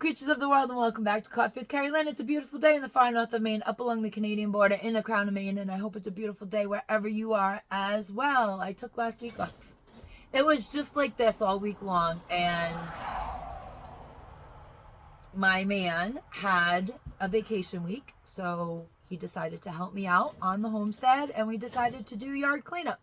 creatures of the world, and welcome back to Coffee with Kerri-Lynn. It's a beautiful day in the far north of Maine, up along the Canadian border, in the crown of Maine, and I hope it's a beautiful day wherever you are as well. I took last week off. It was just like this all week long, and my man had a vacation week, so he decided to help me out on the homestead, and we decided to do yard cleanup.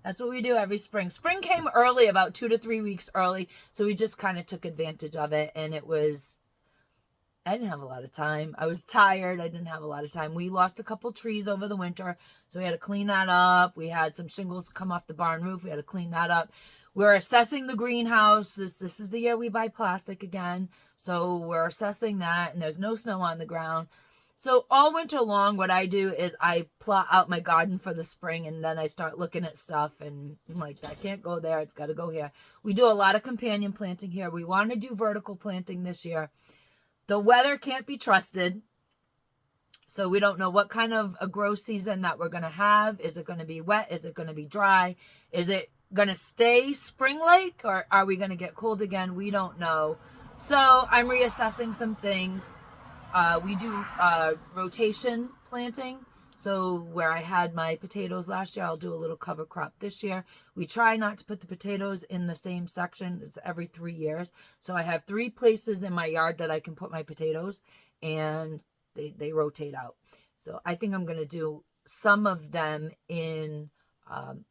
That's what we do every spring. Spring came early, about 2 to 3 weeks early, so we just kind of took advantage of it, and I didn't have a lot of time. I was tired. I didn't have a lot of time. We lost a couple trees over the winter, so we had to clean that up. We had some shingles come off the barn roof. We had to clean that up. We're assessing the greenhouse. This is the year we buy plastic again, so we're assessing that, and there's no snow on the ground. So all winter long, what I do is I plot out my garden for the spring, and then I start looking at stuff, and I'm like, that can't go there. It's got to go here. We do a lot of companion planting here. We want to do vertical planting this year. The weather can't be trusted, so we don't know what kind of a grow season that we're going to have. Is it going to be wet? Is it going to be dry? Is it going to stay spring-like, or are we going to get cold again? We don't know. So I'm reassessing some things. We do rotation planting. So where I had my potatoes last year, I'll do a little cover crop this year. We try not to put the potatoes in the same section. It's every 3 years. So I have 3 places in my yard that I can put my potatoes, and they rotate out. So I think I'm going to do some of them in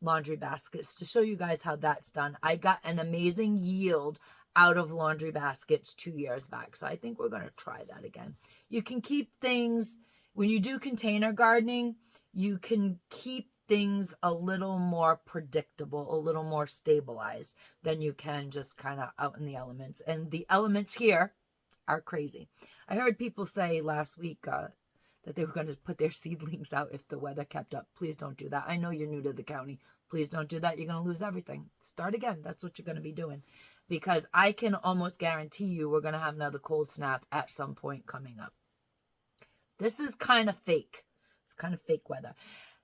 laundry baskets to show you guys how that's done. I got an amazing yield out of laundry baskets 2 years back. So I think we're going to try that again. You can keep things, when you do container gardening, you can keep things a little more predictable, a little more stabilized than you can just kind of out in the elements. And the elements here are crazy. I heard people say last week that they were going to put their seedlings out if the weather kept up. Please don't do that. I know you're new to the county. Please don't do that. You're going to lose everything. Start again. That's what you're going to be doing. Because I can almost guarantee you we're going to have another cold snap at some point coming up. This is kind of fake. It's kind of fake weather.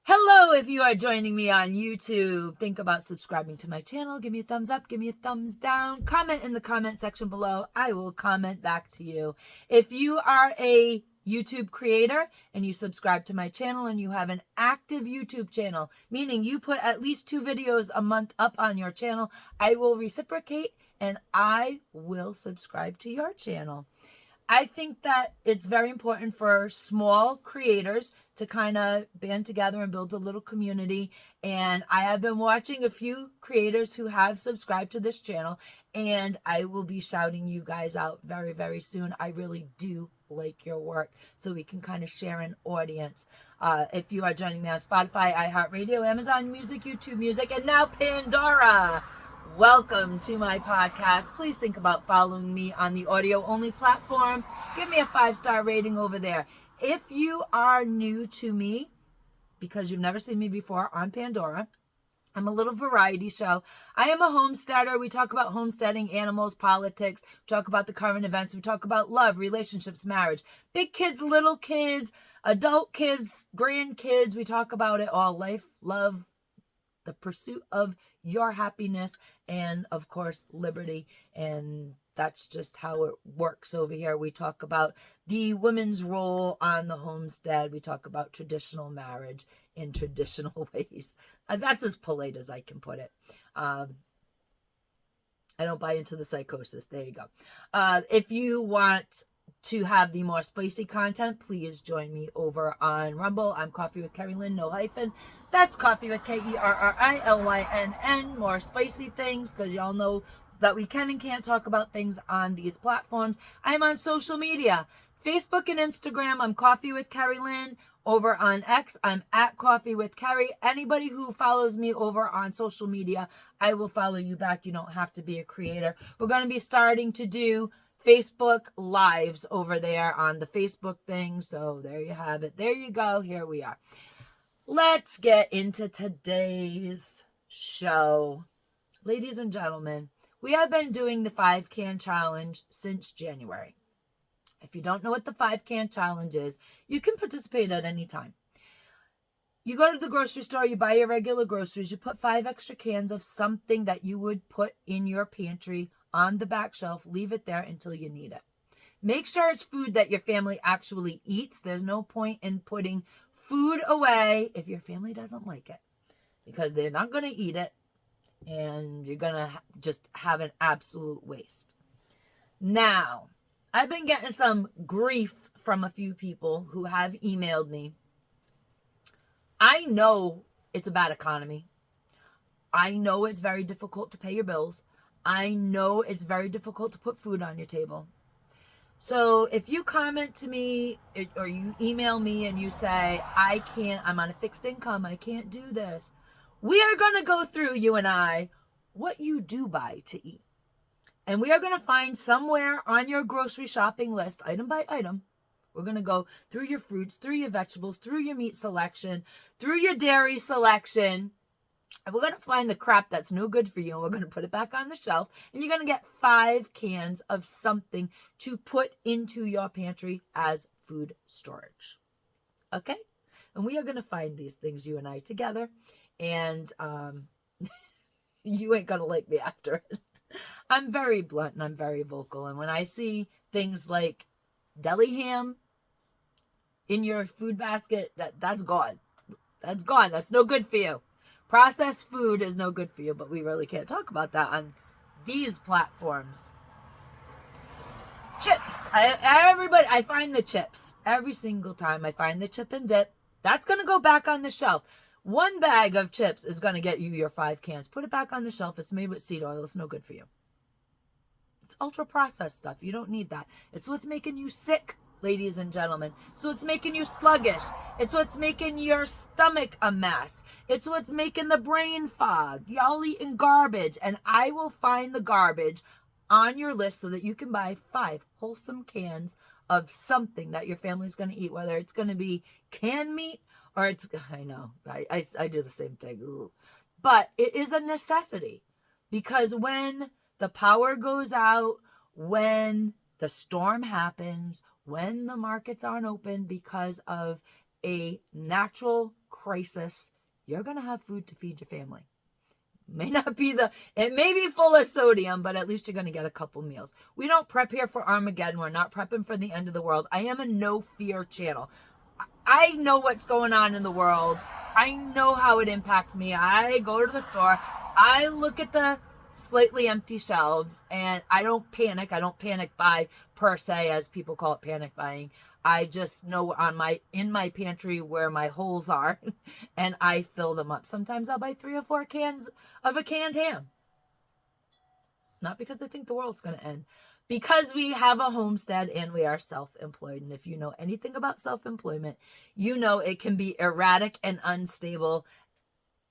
Hello, if you are joining me on YouTube, think about subscribing to my channel. Give me a thumbs up. Give me a thumbs down. Comment in the comment section below. I will comment back to you. If you are a YouTube creator and you subscribe to my channel and you have an active YouTube channel, meaning you put at least 2 videos a month up on your channel, I will reciprocate and I will subscribe to your channel. I think that it's very important for small creators to kind of band together and build a little community. And I have been watching a few creators who have subscribed to this channel, and I will be shouting you guys out very, very soon. I really do like your work, so we can kind of share an audience. If you are joining me on Spotify, iHeartRadio, Amazon Music, YouTube Music, and now Pandora, welcome to my podcast. Please think about following me on the audio-only platform. Give me a 5-star rating over there. If you are new to me, because you've never seen me before on Pandora, I'm a little variety show. I am a homesteader. We talk about homesteading, animals, politics. We talk about the current events. We talk about love, relationships, marriage. Big kids, little kids, adult kids, grandkids. We talk about it all. Life, love, the pursuit of your happiness, and of course liberty. And that's just how it works over here. We talk about the women's role on the homestead. We talk about traditional marriage in traditional ways. That's as polite as I can put it. I don't buy into the psychosis. There you go. If you want to have the more spicy content, please join me over on Rumble. I'm Coffee with Kerri-Lynn, no hyphen. That's Coffee with Kerri-Lynn. More spicy things, because y'all know that we can and can't talk about things on these platforms. I'm on social media, Facebook and Instagram. I'm Coffee with Kerri-Lynn. Over on X, I'm at Coffee with Kerri. Anybody who follows me over on social media, I will follow you back. You don't have to be a creator. We're going to be starting to do Facebook lives over there on the Facebook thing. So there you have it. There you go. Here we are. Let's get into today's show. Ladies and gentlemen, we have been doing the 5-can challenge since January. If you don't know what the 5-can challenge is, you can participate at any time. You go to the grocery store, you buy your regular groceries, you put 5 extra cans of something that you would put in your pantry on the back shelf. Leave it there until you need it. Make sure it's food that your family actually eats. There's no point in putting food away if your family doesn't like it, because they're not going to eat it and you're going to just have an absolute waste. Now, I've been getting some grief from a few people who have emailed me. I know it's a bad economy. I know it's very difficult to pay your bills. I know it's very difficult to put food on your table. So if you comment to me or you email me and you say, I'm on a fixed income, I can't do this, we are going to go through, you and I, what you do buy to eat. And we are going to find somewhere on your grocery shopping list, item by item, we're going to go through your fruits, through your vegetables, through your meat selection, through your dairy selection. And we're going to find the crap that's no good for you, and we're going to put it back on the shelf. And you're going to get 5 cans of something to put into your pantry as food storage. Okay? And we are going to find these things, you and I, together. And you ain't going to like me after it. I'm very blunt and I'm very vocal. And when I see things like deli ham in your food basket, that's gone. That's gone. That's no good for you. Processed food is no good for you, but we really can't talk about that on these platforms. Chips. I find the chips. Every single time I find the chip and dip, that's going to go back on the shelf. 1 bag of chips is going to get you your 5 cans. Put it back on the shelf. It's made with seed oil. It's no good for you. It's ultra processed stuff. You don't need that. It's what's making you sick, ladies and gentlemen. So it's making you sluggish. It's what's making your stomach a mess. It's what's making the brain fog. Y'all eating garbage. And I will find the garbage on your list so that you can buy 5 wholesome cans of something that your family's going to eat, whether it's going to be canned meat or it's, I know, I do the same thing. Ooh. But it is a necessity, because when the power goes out, when the storm happens, when the markets aren't open because of a natural crisis, you're going to have food to feed your family. It may be full of sodium, but at least you're going to get a couple meals. We don't prep here for Armageddon. We're not prepping for the end of the world. I am a no fear channel. I know what's going on in the world. I know how it impacts me. I go to the store. I look at the slightly empty shelves, and I don't panic. I don't panic buy per se, as people call it, panic buying. I just know in my pantry where my holes are, and I fill them up. Sometimes I'll buy 3 or 4 cans of a canned ham. Not because I think the world's going to end, because we have a homestead and we are self-employed. And if you know anything about self-employment, you know it can be erratic and unstable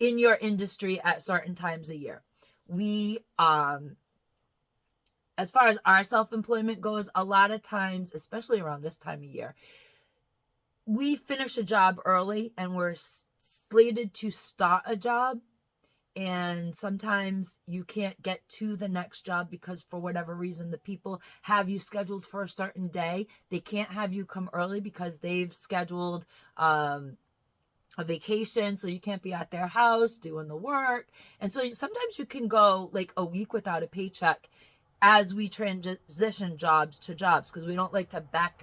in your industry at certain times a year. We, as far as our self-employment goes, a lot of times, especially around this time of year, we finish a job early and we're slated to start a job. And sometimes you can't get to the next job because for whatever reason, the people have you scheduled for a certain day. They can't have you come early because they've scheduled a vacation, so you can't be at their house doing the work. And so sometimes you can go like a week without a paycheck as we transition jobs to jobs, because we don't like to back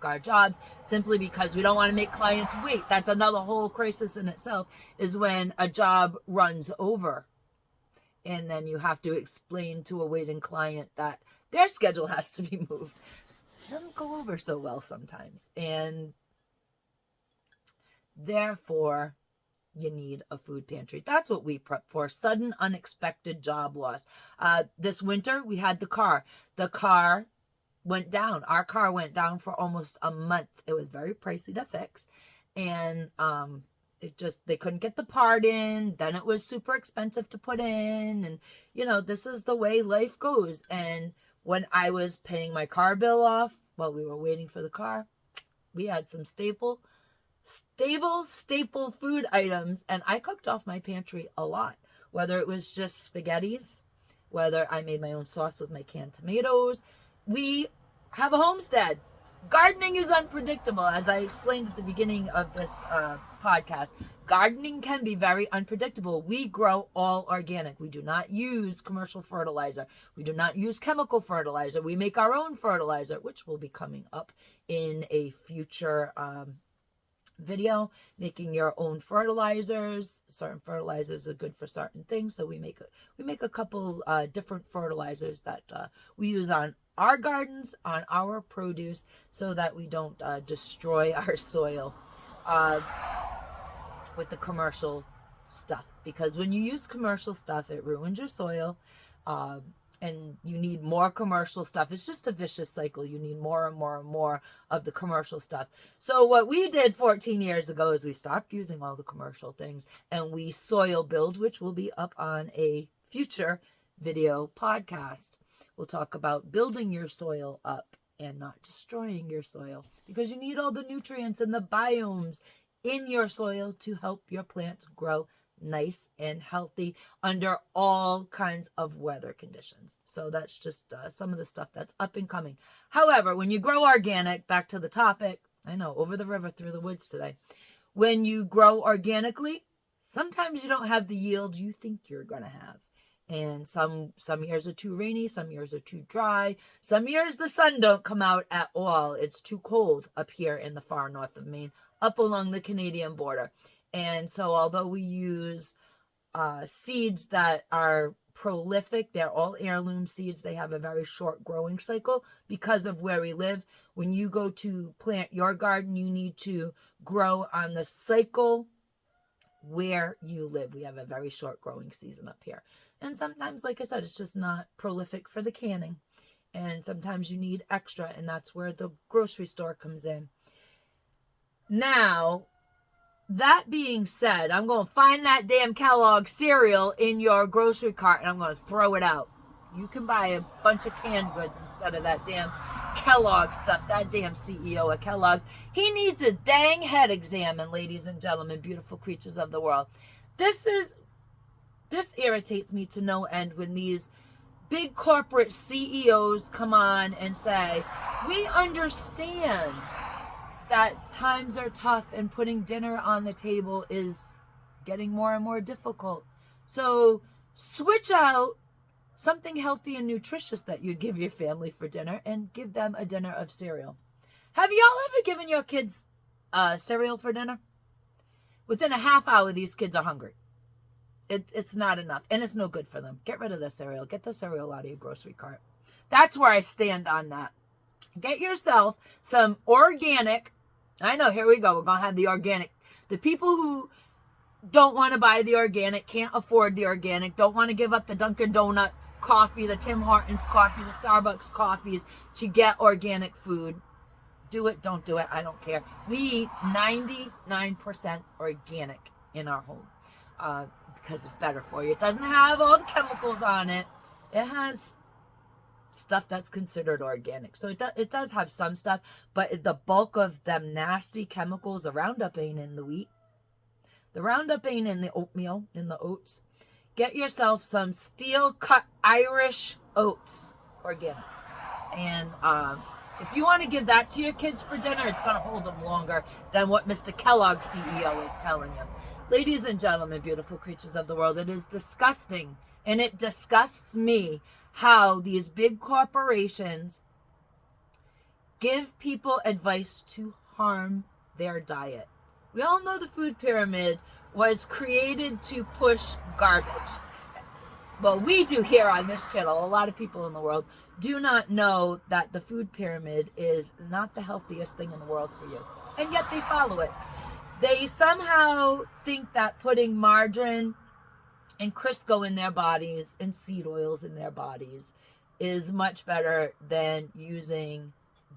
our jobs simply because we don't want to make clients wait. That's another whole crisis in itself, is when a job runs over and then you have to explain to a waiting client that their schedule has to be moved. It doesn't go over so well sometimes. And therefore, you need a food pantry. That's what we prep for. Sudden, unexpected job loss. This winter, we had the car. The car went down. Our car went down for almost a month. It was very pricey to fix. And they couldn't get the part in. Then it was super expensive to put in. And, this is the way life goes. And when I was paying my car bill off while we were waiting for the car, we had some staple food items, and I cooked off my pantry a lot, whether it was just spaghettis, whether I made my own sauce with my canned tomatoes. We have a homestead. Gardening is unpredictable. As I explained at the beginning of this podcast, gardening can be very unpredictable. We grow all organic. We do not use commercial fertilizer. We do not use chemical fertilizer. We make our own fertilizer, which will be coming up in a future video. Making your own fertilizers. Certain fertilizers are good for certain things, so we make a couple different fertilizers that we use on our gardens, on our produce, so that we don't destroy our soil with the commercial stuff. Because when you use commercial stuff, it ruins your soil, and you need more commercial stuff. It's just a vicious cycle. You need more and more and more of the commercial stuff. So what we did 14 years ago is we stopped using all the commercial things, and we soil build, which will be up on a future video podcast. We'll talk about building your soil up and not destroying your soil, because you need all the nutrients and the biomes in your soil to help your plants grow nice and healthy under all kinds of weather conditions. So that's just some of the stuff that's up and coming. However, when you grow organic, back to the topic, I know, over the river, through the woods today. When you grow organically, sometimes you don't have the yield you think you're going to have. And some years are too rainy, some years are too dry. Some years the sun don't come out at all. It's too cold up here in the far north of Maine, up along the Canadian border. And so although we use seeds that are prolific, they're all heirloom seeds. They have a very short growing cycle because of where we live. When you go to plant your garden, you need to grow on the cycle where you live. We have a very short growing season up here. And sometimes, like I said, it's just not prolific for the canning. And sometimes you need extra, and that's where the grocery store comes in. Now, that being said, I'm going to find that damn Kellogg's cereal in your grocery cart, and I'm going to throw it out. You can buy a bunch of canned goods instead of that damn Kellogg stuff. That damn CEO of Kellogg's, he needs his dang head examined, ladies and gentlemen, beautiful creatures of the world. This irritates me to no end when these big corporate CEOs come on and say, we understand that times are tough and putting dinner on the table is getting more and more difficult. So switch out something healthy and nutritious that you'd give your family for dinner and give them a dinner of cereal. Have y'all ever given your kids cereal for dinner? Within a half hour, these kids are hungry. It's not enough, and it's no good for them. Get rid of the cereal. Get the cereal out of your grocery cart. That's where I stand on that. Get yourself some organic. I know, here we go. We're going to have the organic. The people who don't want to buy the organic, can't afford the organic, don't want to give up the Dunkin' Donut coffee, the Tim Hortons coffee, the Starbucks coffees to get organic food. Do it, don't do it, I don't care. We eat 99% organic in our home because it's better for you. It doesn't have all the chemicals on it. It has stuff that's considered organic. So it does have some stuff, but the bulk of them nasty chemicals, the Roundup ain't in the wheat. The Roundup ain't in the oatmeal, in the oats. Get yourself some steel-cut Irish oats, organic. And if you want to give that to your kids for dinner, it's going to hold them longer than what Mr. Kellogg's CEO is telling you. Ladies and gentlemen, beautiful creatures of the world, it is disgusting, and it disgusts me how these big corporations give people advice to harm their diet. We all know the food pyramid was created to push garbage. Well, we do here on this channel. A lot of people in the world do not know that the food pyramid is not the healthiest thing in the world for you. And yet they follow it. They somehow think that putting margarine and Crisco in their bodies and seed oils in their bodies is much better than using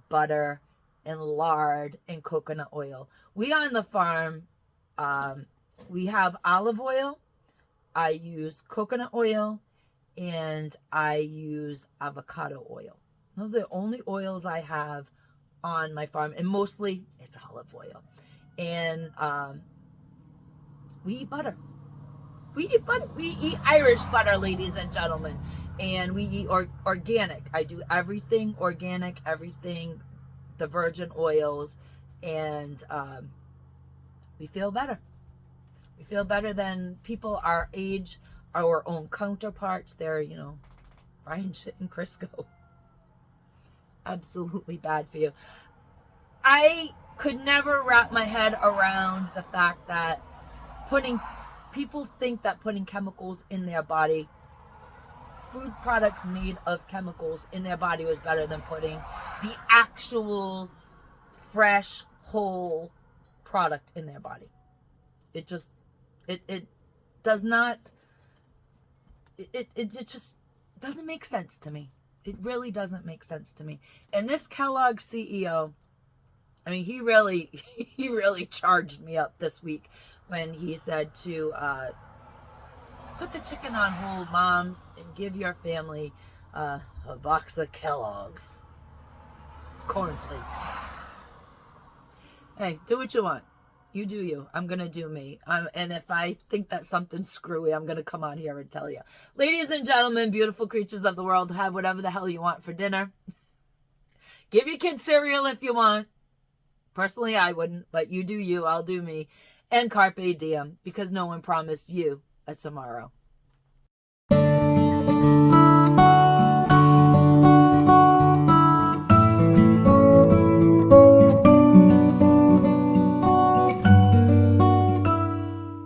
butter and lard and coconut oil. We on the farm, we have olive oil. I use coconut oil and I use avocado oil. Those are the only oils I have on my farm, and mostly it's olive oil. And we eat butter. We eat butter. We eat Irish butter, ladies and gentlemen. And we eat organic. I do everything organic, everything the virgin oils, and we feel better. We feel better than people our age, our own counterparts. They're, you know, frying shit in Crisco. Absolutely bad for you. I could never wrap my head around the fact that people think that putting chemicals in their body, food products made of chemicals in their body, was better than putting the actual fresh, whole product in their body. It just, it does not, it just doesn't make sense to me. It really doesn't make sense to me. And this Kellogg's CEO, I mean, he really charged me up this week when he said to put the chicken on hold, moms, and give your family a box of Kellogg's cornflakes. Hey, do what you want. You do you. I'm going to do me. And if I think that something's screwy, I'm going to come on here and tell you. Ladies and gentlemen, beautiful creatures of the world, have whatever the hell you want for dinner. Give your kids cereal if you want. Personally, I wouldn't, but you do you, I'll do me. And carpe diem, because no one promised you a tomorrow.